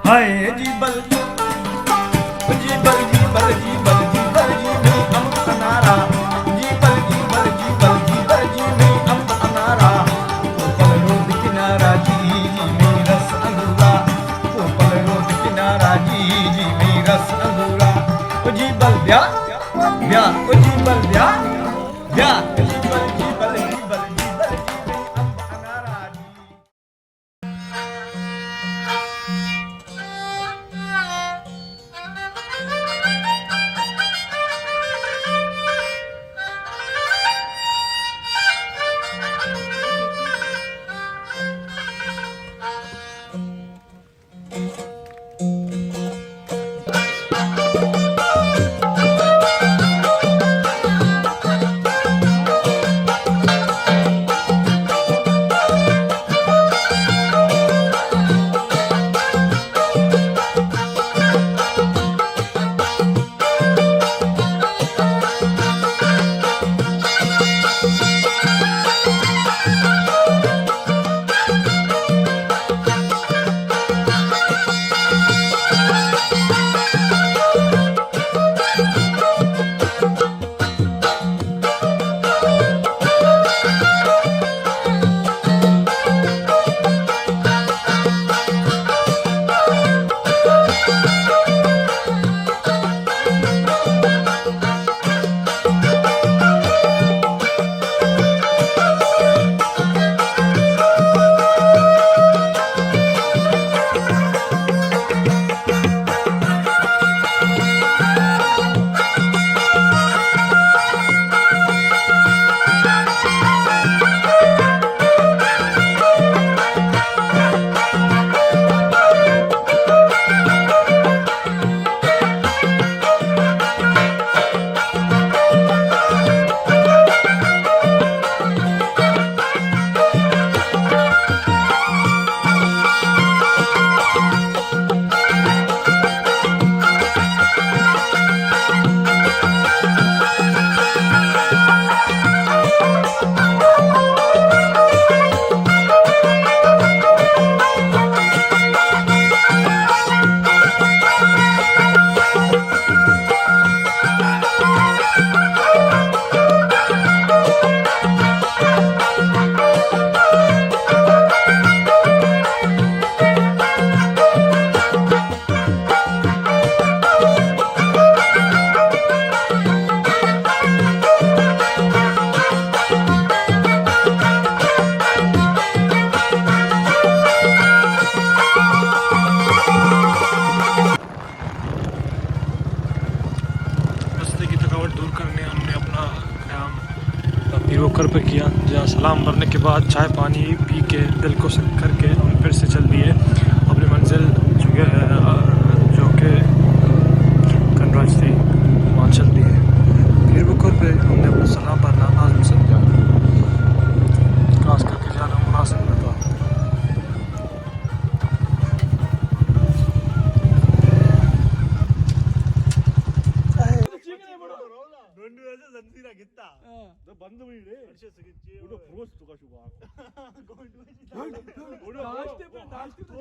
हाय जीबल जीबल जीबल जीबल जीबल जी में अम्ब अनारा जीबल जीबल जीबल जीबल जी में अम्ब अनारा कोपल रोड किनारा जी में रस अंगूरा कोपल रोड किनारा जी में रस अंगूरा ओ जीबल ब्या ब्या ओ जीबल ब्या ब्या जीबल जीबल जीबल जीबल जी में अम्ब अनारा जी। रोकर पे किया, जहाँ सलाम भरने के बाद चाय पानी पी के दिल को सक करके हम फिर से चल दिए अपनी मंजिल जो कि कनराज थी वहाँ चल दिए। फिर रोकर पे हमने अपना सलाम भरना लाजमी समझा, खास करके जाना मुनासिब न था। बंद हुई रे उडो फ्रोज तुका शुगा उडो नाश्ते पे नाश्ते गुड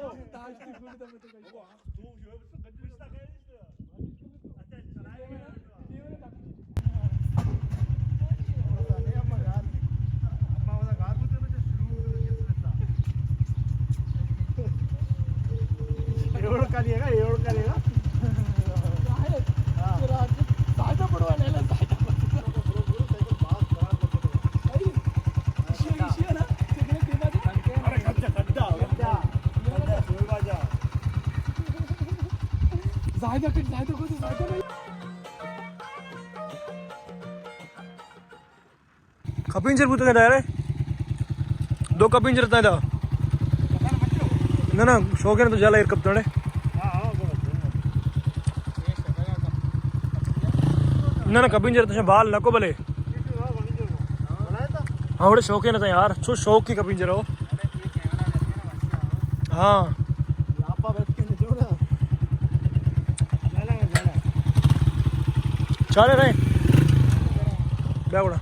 दम तो तू जो कंजूस ता काय अच्छा चलाएगा कपिंजर पुत्र का रे दो कपिंजर इतना था ना शौक है तो जाला कब तोड़े ना कपिंजर तो बाल नको भले हाँ बड़े शौक है ना था यार छो शौक की कपिंजर हो हाँ चले रहे बैगुड़ा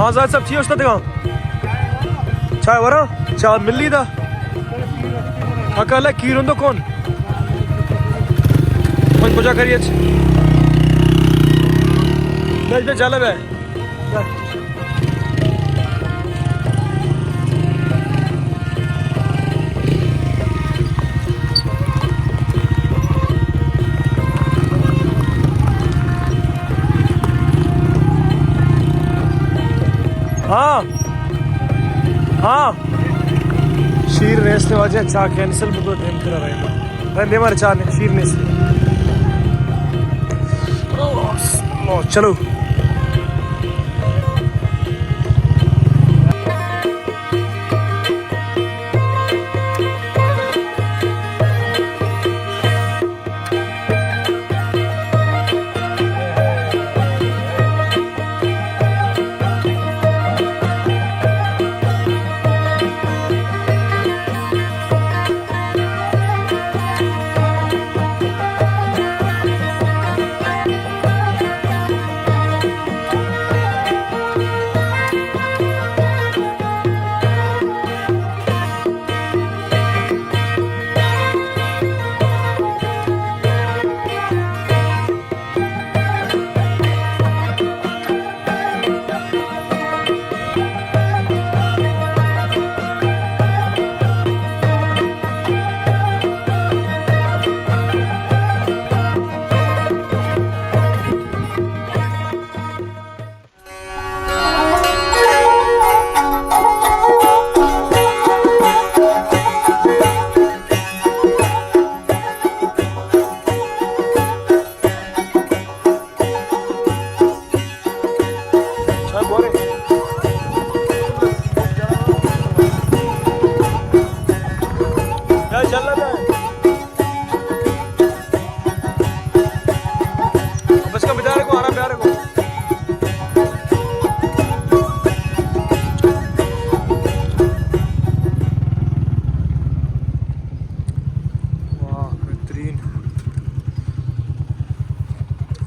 हाँ ज़ाहिद साहब चाहिए उसका दिखाओ चाय वरा चाय मिल ली था अकल है कीरों तो कौन कुछ पूजा करिए पे चल बे हाँ हाँ शीर नेसने वाजे चा कैंसिल मुझे देम करा रहे हैं देमार चा ने शीर नेस चलो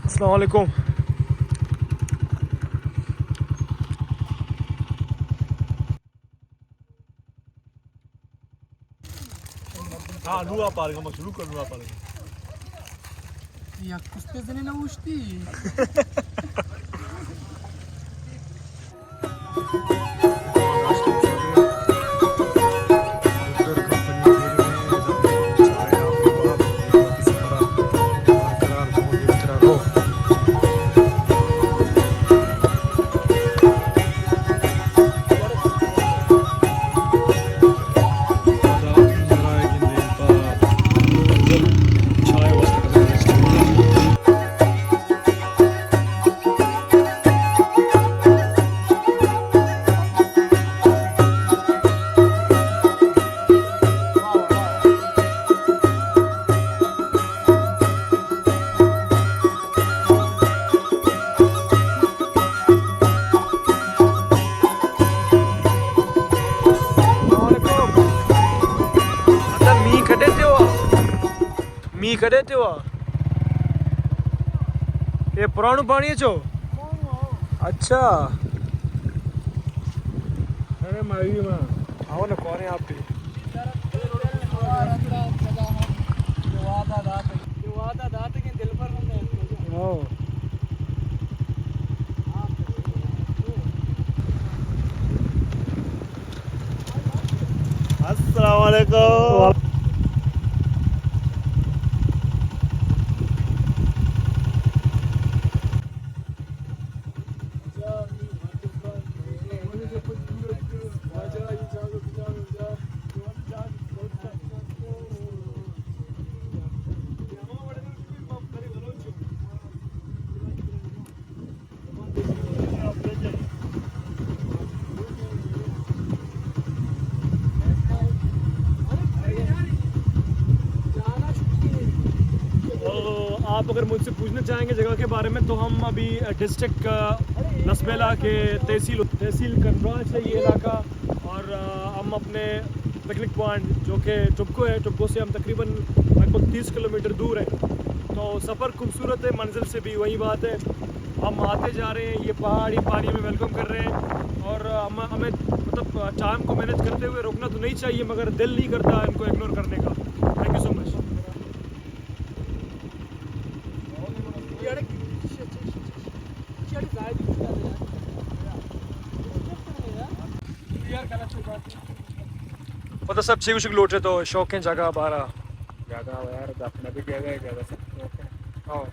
अस्सलाम वालेकुम हाँ लुआ पालेगा मशरू कर लुआ पालेगा या कुछ पे जने ना उठती कदे ते हुआ ये पुराणु पानी चो अच्छा अरे मारी मां आओ ना कौन है आप भी वादा दात के दिल पर आओ अस्सलाम वालेकुम आप अगर मुझसे पूछना चाहेंगे जगह के बारे में तो हम अभी डिस्ट्रिक्ट नस्बेला के तहसील कंराज है ये इलाका और हम अपने पिकनिक पॉइंट जो कि टुबको है, टुबको से हम तकरीबन लगभग 30 किलोमीटर दूर है। तो सफ़र खूबसूरत है, मंजिल से भी वही बात है। हम आते जा रहे हैं, ये पहाड़ी पानी में वेलकम कर रहे हैं और हमें मतलब टाइम को मैनेज करते हुए रोकना तो नहीं चाहिए, मगर दिल नहीं करता इनको इग्नोर करने का। Thank you so much. मतलब सब चीज कुछ लोटे तो शौक है जगह बारा जगह यार अपना भी जगह है, जगह सब शौक है। आओ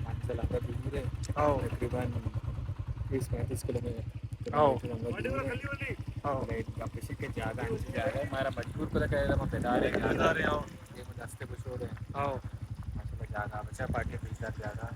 मंजिल आगे दूर है, आओ तकरीबन 30-35 किलोमीटर। आओ आओ किसी के ज़्यादा नहीं जा रहा है, हमारा मजबूर को लगा हम बता रहे हैं। आओ ये रास्ते पे छोड़ रहे हैं। आओ ज़्यादा बचा पार्टी पैसा ज़्यादा।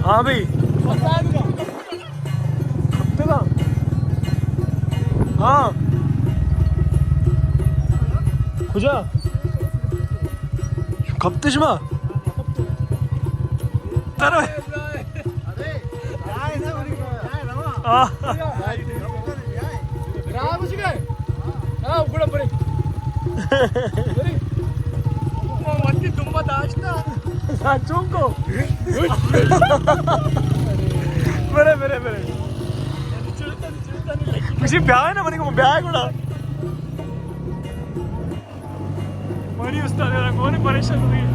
हाँ भाई हाँ खुजा खपतिश मा तर चुंको मेरे मेरे मेरे किसी ब्याह है ना बने को ब्याह है कोड़ा मरी उस्ताद यार कौन परेशान हुई।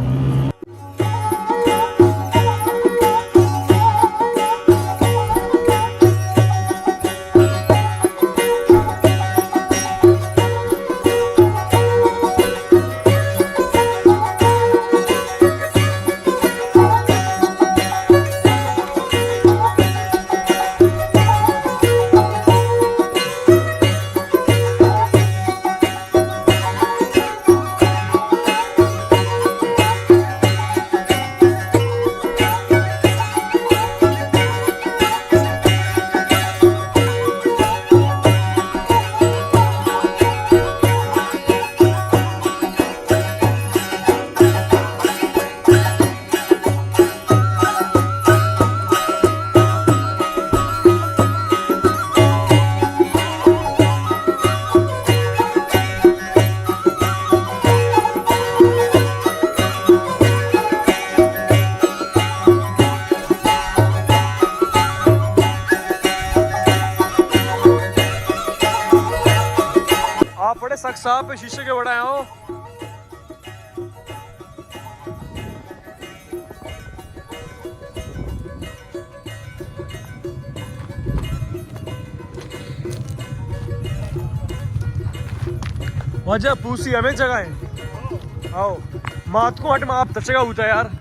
बड़े सख्त साहब पे शीशे के बड़ा हो वजह पूसी हमें जगह है। आओ मात को हट आप तचगा होता यार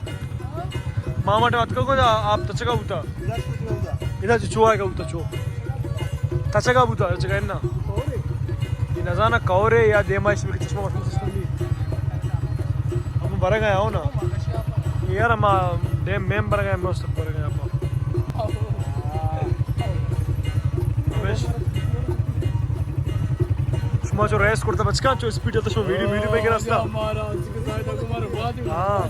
मामा मात को आप तचगा होता इधर चुआ है का होता चो तचगा होता जगह है ना नजाना कौरे या देमा इसमें चश्मा वश्मा सिस्टम भी हम बरग आया हो ना यार हम Dem member ga most bar ga apa. Barish. Shuma jo race korta bachka jo speed ata shuma video pe rasta. हमारा उसके साथ हमारा बात हाँ.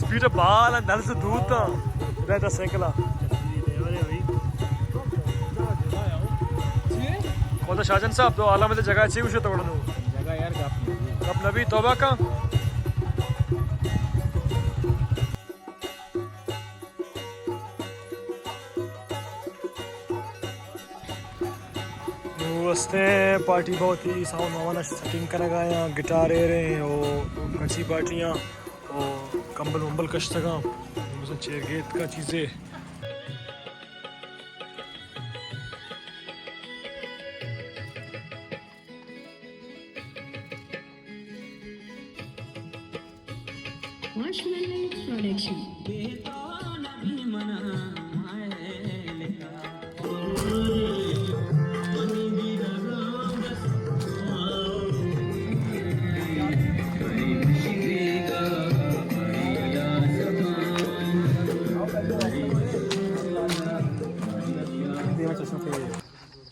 Speed bala dal se दूर था. रहता साइकिला. कौन शाहजन साहब तो आला में तो जगह अच्छी कुछ तो बड़ा जगह यार कब नबी तौबा का वस्ते पार्टी बहुत ही साउंड वाला सेटिंग कर गया गिटार ए रहे और कच्ची पार्टियाँ और कंबल वंबल कश तक चेयर गेट का चीज़ें Marshmallow production.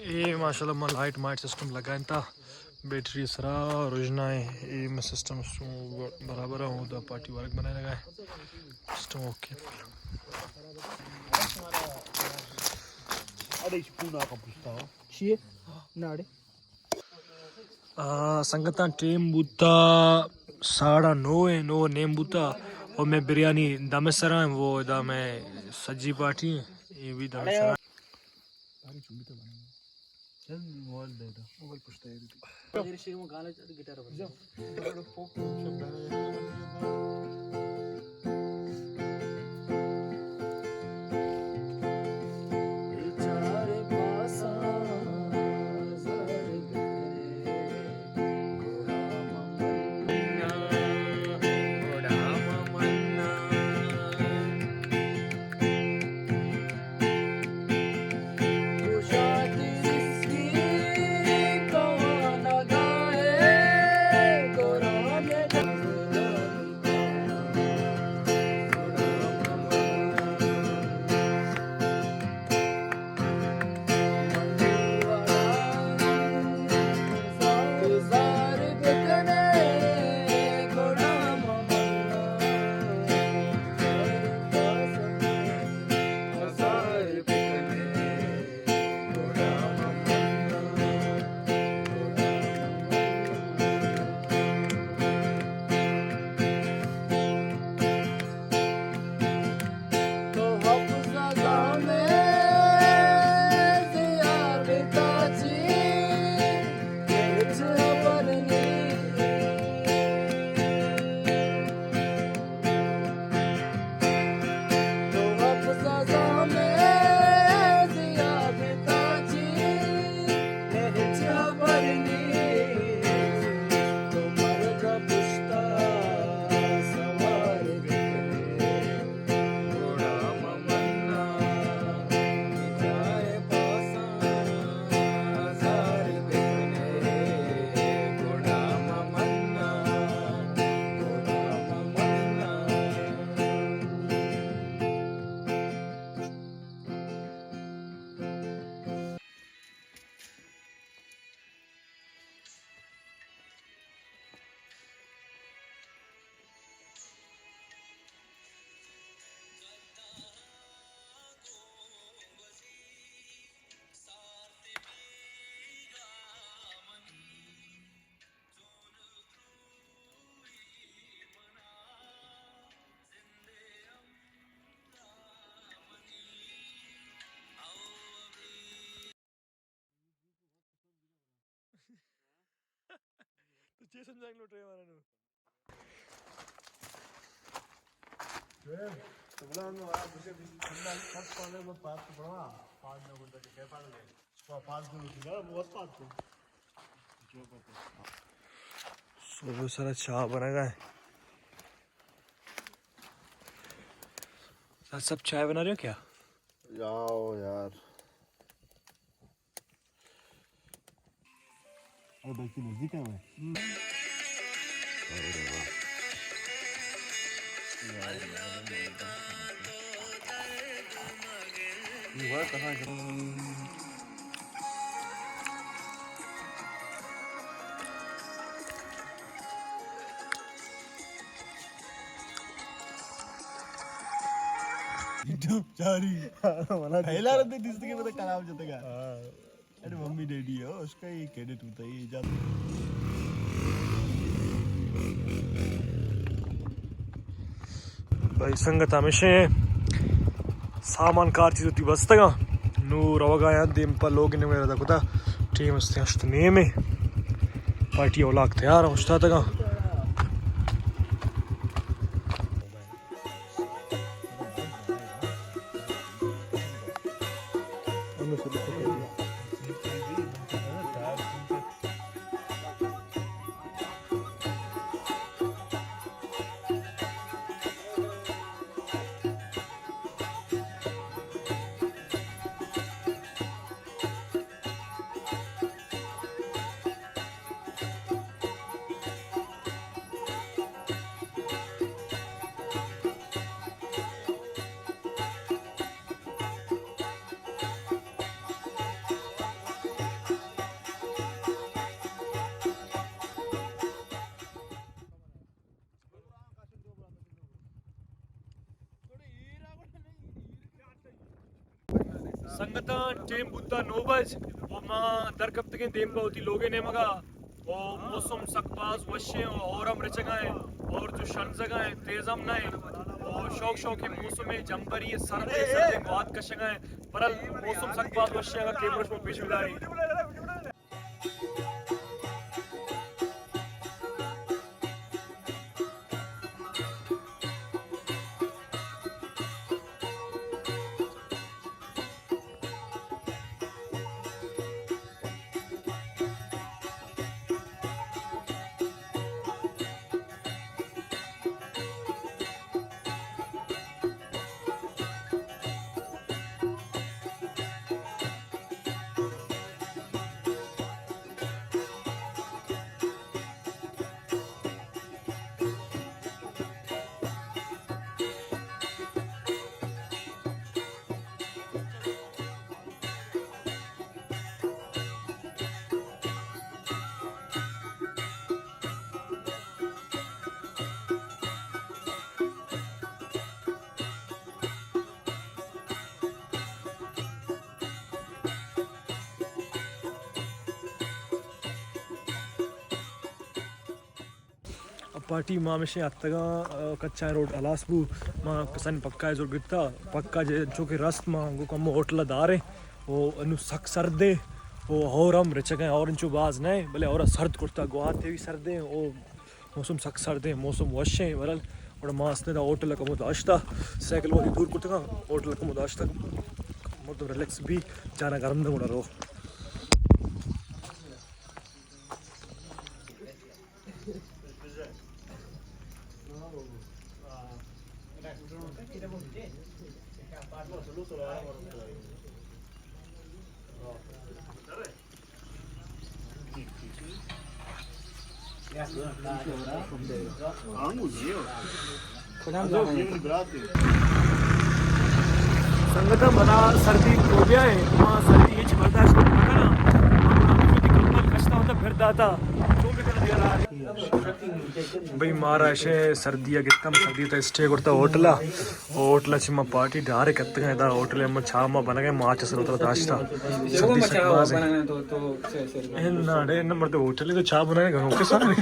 ये माशाल्लाह मैं लाइट माइट सिस्टम लगाया था बैटरी सरा रोजनाए ये मैं सिस्टम बराबर हूँ तो पार्टी वर्क बनाए लगा है सिस्टम ओके संगता टेम बूता 9:30 है 9 नेम बूता और मैं बिरयानी दम सरा है वो दम है सज्जी पार्टी है ये भी दम सरा गिटार बहुत सारा चाय बनेगा सब चाय बना रहे हो क्या यार बल्कि नजदीक है मैं चारी पहला रद्द दिसते के पता खराब जाता का अरे मम्मी डैडी हो उसका ही क्रेडिट होता है ये जाता भाई संगत हमेशा सामान कार चीज होती बस तक नूर अवगाया दिम पर लोग ने मेरा कुता टीम अस्ते अष्ट नेमे पार्टी औलाक तैयार होता तक संगता टेम बुद्धा 9 बज वो मां दर कब तक टेम पर होती लोगे ने मगा वो मौसम सकबाज वशे और हम रचगाएं और जो शन जगह तेजम ना और शौक शौक के मौसम में जंपरी सर्दे सर्दे बात कशगाएं परल मौसम सकबाज वशे का कैमरा में पेश विदाई पार्टी माँ में से आता कच्चा रोड अलासबू माँ पसंद पक्का है जो गिरता पक्का जो कि रस्त माँ को कम होटल दारे वो अनु सक सर्दे वो और हम रचक और इंचो बाज नहीं भले और सर्द कुर्ता गुआते भी सर्दे वो मौसम सक सर्दे मौसम वशे वरल और माँ असने दा होटल का मुदाश्ता साइकिल वो दूर कुर्ता होटल का मुदाश्ता मतलब रिलैक्स भी जाना गरम दे मुड़ा रो संगठन बना सर्दी हो गया है वहाँ सर्दी ये बर्दाश्त करना ना कंबल कष्टा होता फिर दाता जो भी कर दिया भाई मारा ऐसे सर्दी कितना सर्दी तो स्टे करता होटला होटला चिम्मा पार्टी डारे कत्ते हैं दा होटल में छामा बना के मार्च से उतर दाश्ता सर्दी सकबाज है नाडे नंबर तो होटल तो छा बनाने घरों के सामने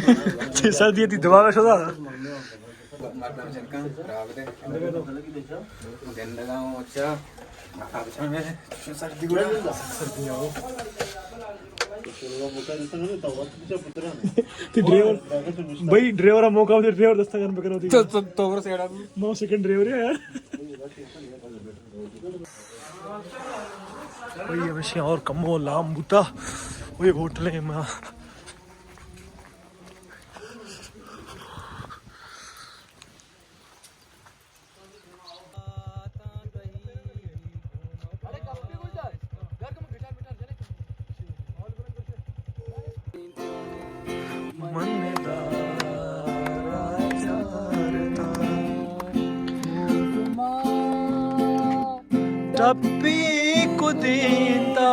सर्दी थी दवा का शोदा ड्राइवर भाई ड्राइवर मौका दे ड्राइवर दस्ता कर करो तो 9 सेकंड ड्राइवर है यार भाई हमेशा और कमो लाम बूता वो होटल है मां सपी कुदीता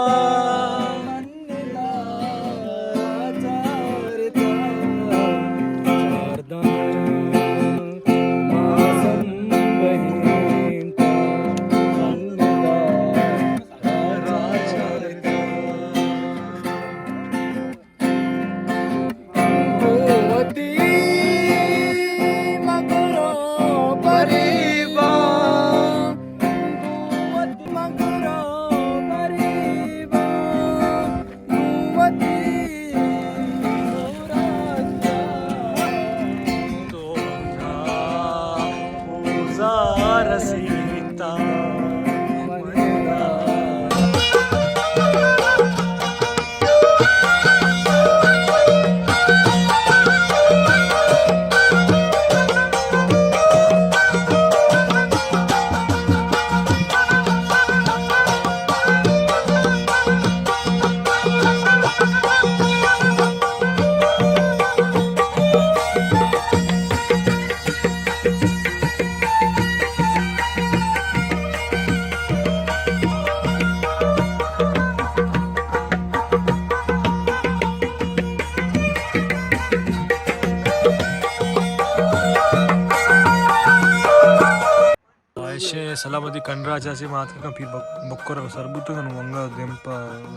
सलामती कंडराज से मात का फिर बक्कर सरबुत मंगा देम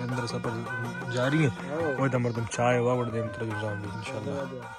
अंदर सफर जारी है वो तमर तुम चाय हुआ बड़ देम इंशाल्लाह